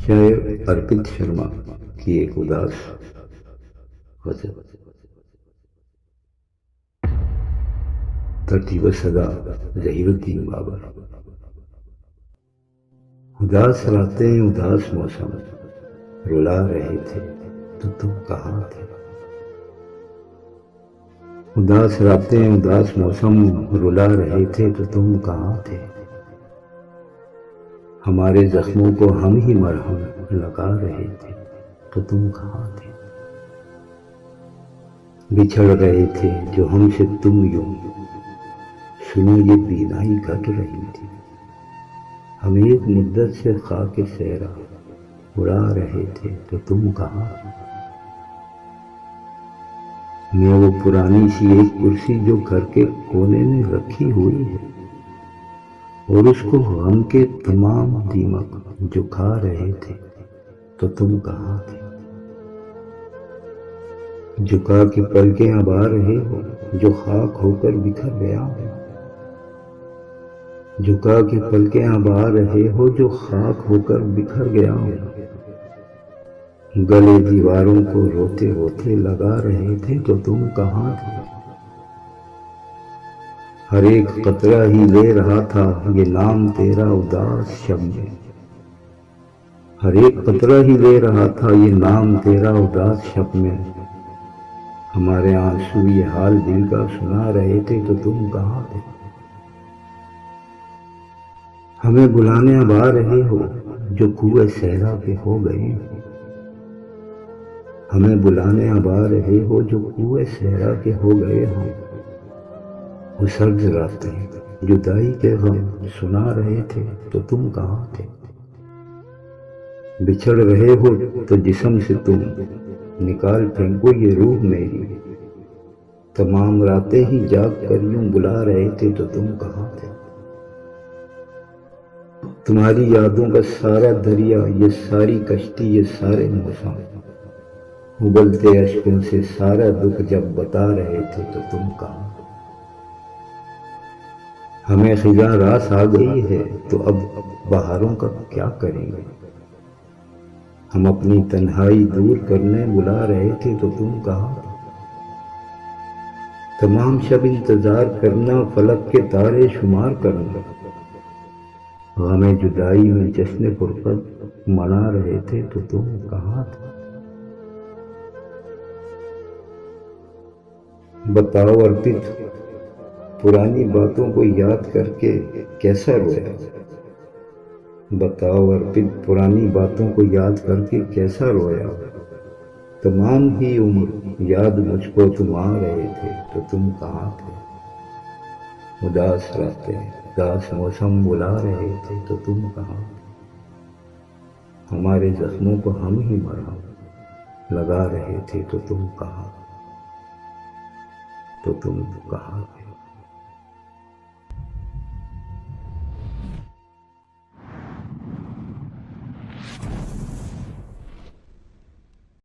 शायर अर्पित शर्मा की एक उदास गज़ल। तरतीब सदा ज़हीरुद्दीन बाबर। उदास रातें उदास मौसम रुला रहे थे तो तुम कहाँ थे। उदास रातें उदास मौसम रुला रहे थे तो तुम कहाँ थे। हमारे जख्मों को हम ही मरहम लगा रहे थे तो तुम कहाँ थे। बिछड़ रहे थे जो हमसे तुम यूं, सुनो ये बीनाई घट रही थी। हम एक मुद्दत से खाके सहरा उड़ा रहे थे तो तुम कहाँ। मैं वो पुरानी सी एक कुर्सी जो घर के कोने में रखी हुई है, और उसको गम के तमाम दीमक जो खा रहे थे तो तुम कहाँ थे। झुका के पलकें अब आ रहे हो जो खाक होकर बिखर गया हो। झुका के पलकें अब आ रहे हो जो खाक होकर बिखर गया हो। गले दीवारों को रोते रोते लगा रहे थे तो तुम कहाँ थे। हर एक कतरा ही ले रहा था ये नाम तेरा उदास शब में। हर एक कतरा ही ले रहा था ये नाम तेरा उदास शब में। हमारे आंसू ये हाल दिल का सुना रहे थे तो तुम कहाँ थे। हमें बुलाने अब आ रहे हो जो कुएं सहरा के हो गए। हमें बुलाने अब आ रहे हो जो कुएं सहरा के हो गए हो। वो सर्द रातें जुदाई के गम सुना रहे थे तो तुम कहाँ थे। बिछड़ रहे हो तो जिस्म से तुम निकाल फेंको ये रूह मेरी। तमाम रातें ही जाग कर यूं बुला रहे थे तो तुम कहाँ थे। तुम्हारी यादों का सारा दरिया, ये सारी कश्ती, ये सारे मौसम उबलते अश्कों से सारा दुख जब बता रहे थे तो तुम कहाँ। हमें खिज़ां रास आ गई है तो अब बहारों का क्या करेंगे। हम अपनी तन्हाई दूर करने बुला रहे थे तो तुम कहाँ। तमाम शब इंतजार करना, फलक के तारे शुमार करना। गमे जुदाई में जश्न फुरकत मना रहे थे तो तुम कहाँ थे। बताओ अर्पित, पुरानी बातों को याद करके कैसा रोया। बताओ अर्पित, पुरानी बातों को याद करके कैसा रोया। तमाम ही उम्र याद मुझको तुम आ रहे थे तो तुम कहाँ थे। उदास रातें उदास मौसम बुला रहे थे तो तुम कहाँ। हमारे जख्मों को हम ही मरहम लगा रहे थे तो तुम कहाँ। तो तुम कहाँ।